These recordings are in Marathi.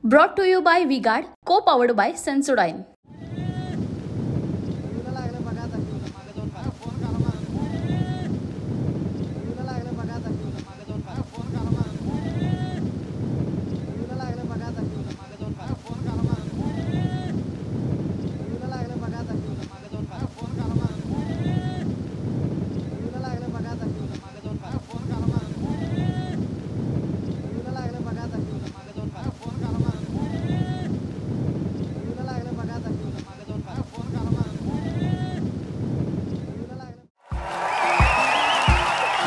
Brought to you by V-Guard, co-powered by Sensodyne.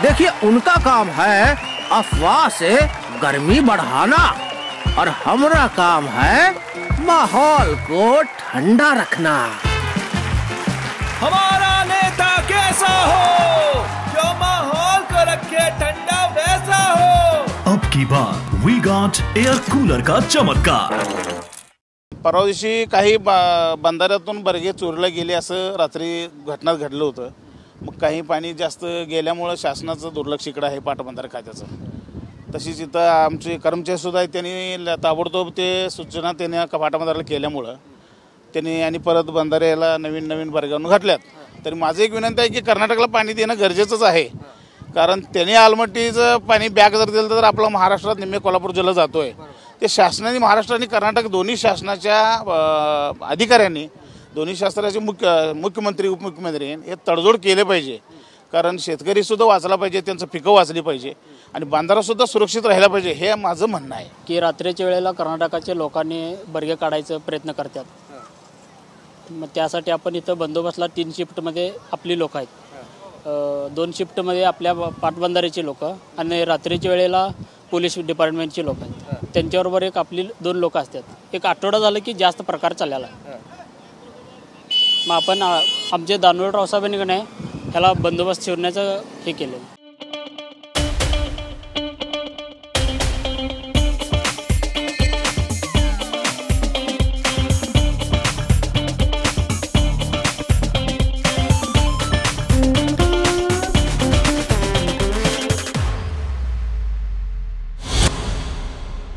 देखिए, उनका काम है अफवाह से गर्मी बढ़ाना और हमारा काम है माहौल को ठंडा रखना। हमारा नेता कैसा हो जो माहौल को रखे ठंडा वैसा हो। अब की बार वी-गार्ड एयर कूलर का चमत्कार। परवा दिवशी काही बंधाऱ्यातून बर्गे चोरीला गेले असं रात्री घटनात घडलं होतं। मग काही पाणी जास्त गेल्यामुळे शासनाचं दुर्लक्ष इकडं आहे पाटबंधारे खात्याचं। तशीच इथं आमचे कर्मचारी सुद्धा आहेत, त्यांनी ताबडतोब ते सूचना त्यांनी पाटबंधाऱ्याला केल्यामुळं त्यांनी आणि परत बंधाऱ्याला नवीन बर्गावरून घातल्यात। तरी माझं एक विनंती आहे की कर्नाटकला पाणी देणं गरजेचंच आहे, कारण त्यांनी आलमट्टीचं पाणी बॅग जर दिलं तर आपला महाराष्ट्रात निम्मे कोल्हापूर जिल्हा जातोय। ते शासनाने महाराष्ट्र आणि कर्नाटक दोन्ही शासनाच्या अधिकाऱ्यांनी दोन्ही शास्त्राचे मुख्यमंत्री उपमुख्यमंत्री हे तडजोड केले पाहिजे, कारण शेतकरी सुद्धा वाचला पाहिजे, त्यांचं पिकं वाचली पाहिजे आणि बांधारा सुद्धा सुरक्षित राहिला पाहिजे, हे माझं म्हणणं आहे। की रात्रीच्या वेळेला कर्नाटकाच्या लोकांनी बर्गे काढायचा प्रयत्न करतात, मग त्यासाठी आपण इथं बंदोबस्तला 3 शिफ्टमध्ये आपली लोक आहेत। 2 शिफ्टमध्ये आपल्या पाटबंधाऱ्याची लोक आणि रात्रीच्या वेळेला पोलीस डिपार्टमेंटची लोक आहेत, त्यांच्याबरोबर एक आपली 2 लोक असतात। एक आठवडा झालं की जास्त प्रकार चाललेला, मग आपण आमचे दानवेराव साहेबांनी का नाही ह्याला बंदोबस्त ठेवण्याचं हे केलं।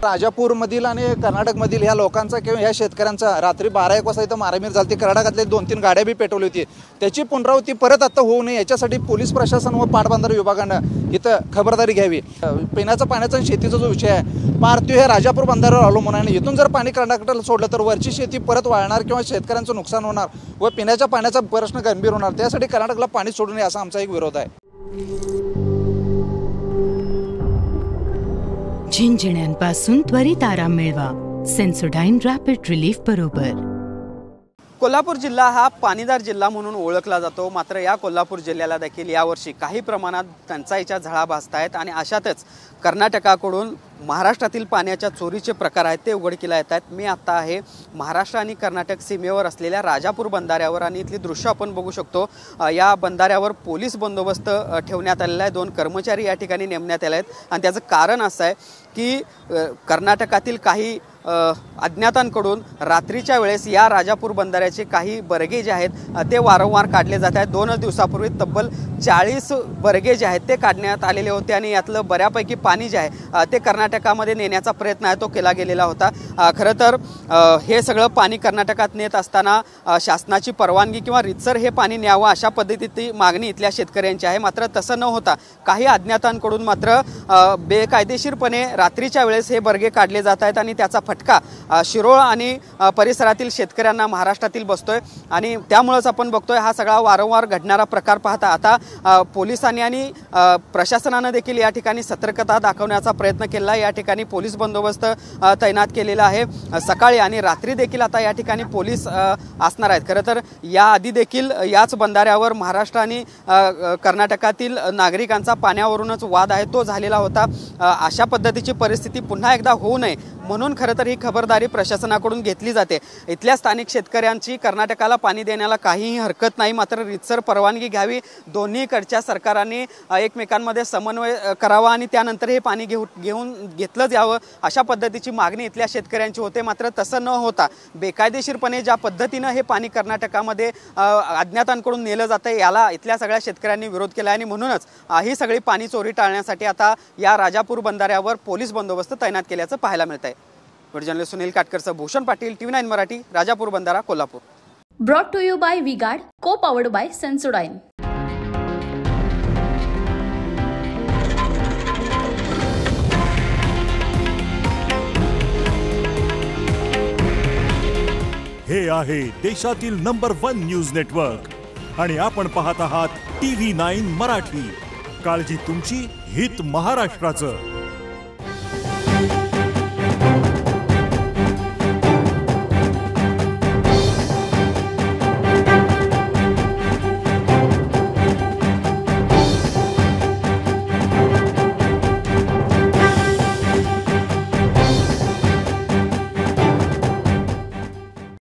राजापूरमधील आणि कर्नाटकमधील ह्या लोकांचा किंवा ह्या शेतकऱ्यांचा रात्री 12-1 वाजता इथं मारामार झाली। कर्नाटकातले 2-3 गाड्या बी पेटवली होती, त्याची पुनरावृत्ती परत आता होऊ नये याच्यासाठी पोलीस प्रशासन व पाटबंधारे विभागानं इथं खबरदारी घ्यावी। पिण्याचा पाण्याचा आणि शेतीचा जो विषय आहे, पार्थिव हे राजापूर बंधाऱ्यावर अवलंबून आहे। इथून जर पाणी कर्नाटकाला सोडलं तर वरची शेती परत वाळणार किंवा शेतकऱ्यांचं नुकसान होणार व पिण्याच्या पाण्याचा प्रश्न गंभीर होणार। त्यासाठी कर्नाटकला पाणी सोडू नये असा आमचा एक विरोध आहे। झिंझिण्यांपासून त्वरित आराम मिळवा सेन्सोडाईन रॅपिड रिलीफ बरोबर। कोल्हापूर जिल्हा हा पाणीदार जिल्हा म्हणून ओळखला जातो, मात्र या कोल्हापूर जिल्ह्याला देखील यावर्षी काही प्रमाणात टंचाईच्या झळा भासत आहेत आणि अशातच कर्नाटकाकडून महाराष्ट्रातील पाण्याच्या चोरीचे प्रकार आहेत ते उघडकीला येत आहेत। मी आता आहे महाराष्ट्र आणि कर्नाटक सीमेवर असलेल्या राजापूर बंधाऱ्यावर आणि इथली दृश्य आपण बघू शकतो। या बंधाऱ्यावर पोलीस बंदोबस्त ठेवण्यात आलेला आहे, 2 कर्मचारी या ठिकाणी नेमण्यात आले आहेत आणि त्याचं कारण असं आहे की कर्नाटकातील काही अज्ञातांकडून रात्रीच्या वेळेस या राजापूर बंधाऱ्याचे काही बर्गे जे आहेत ते वारंवार काढले जात आहेत। 2 दिवसापूर्वी तब्बल 40 बर्गे जे आहेत ते काढण्यात आलेले होते आणि यातलं बऱ्यापैकी पाणी जे आहे ते कर्नाटकामध्ये नेण्याचा प्रयत्न आहे तो केला गेलेला होता। खरं तर हे सगळं पाणी कर्नाटकात नेत असताना शासनाची परवानगी किंवा रितसर हे पाणी न्यावं अशा पद्धतीची मागणी इथल्या शेतकऱ्यांची आहे, मात्र तसं न होता काही अज्ञातांकडून मात्र बेकायदेशीरपणे रात्रीच्या वेळेस हे बर्गे काढले जात आहेत आणि त्याचा फटका शिरोळ आणि परिसरातील शेतकऱ्यांना महाराष्ट्रातील बसतोय आणि त्यामुळेच आपण बघतोय हा सगळा वारंवार घडणारा प्रकार पाहता आता पोलिसांनी आणि प्रशासनाने देखील या ठिकाणी सतर्कता दाखवण्याचा प्रयत्न केला। या ठिकाणी पोलीस बंदोबस्त तैनात केलेला आहे, सकाळी आणि रात्री देखील आता या ठिकाणी पोलीस असणार आहेत। खरं तर याआधी देखील याच बंधाऱ्यावर महाराष्ट्र आणि कर्नाटकातील नागरिकांचा पाण्यावरूनच वाद आहे तो झालेला होता। अशा पद्धतीची परिस्थिती पुन्हा एकदा होऊ नये म्हणून खरं तर ही खबरदारी प्रशासनाकडून घेतली जाते। इथल्या स्थानिक शेतकऱ्यांची कर्नाटकाला पाणी देण्याला काहीही हरकत नाही, मात्र रितसर परवानगी घ्यावी, दोन्हीकडच्या सरकारांनी एकमेकांमध्ये समन्वय करावा आणि त्यानंतर हे पाणी घेतलं जावं अशा पद्धतीची मागणी इथल्या शेतकऱ्यांची होते। मात्र तसं न होता बेकायदेशीरपणे ज्या पद्धतीनं हे पाणी कर्नाटकामध्ये अज्ञातांकडून नेलं जातं याला इथल्या सगळ्या शेतकऱ्यांनी विरोध केला आणि म्हणूनच ही सगळी पाणी चोरी टाळण्यासाठी आता या राजापूर बंधाऱ्यावर पोलीस बंदोबस्त तैनात केल्याचं पाहायला मिळतंय। जर्नलिस्ट सुनील काटकरसह भूषण पाटील, TV9 मराठी, राजापूर बंधारा, Kolhapur. Brought to you by V-Guard, co-powered by Sensodyne. हे आहे देशातील नंबर 1 न्यूज नेटवर्क आणि आपण पाहत आहात TV9 मराठी. काळजी तुमची, हित महाराष्ट्राचं.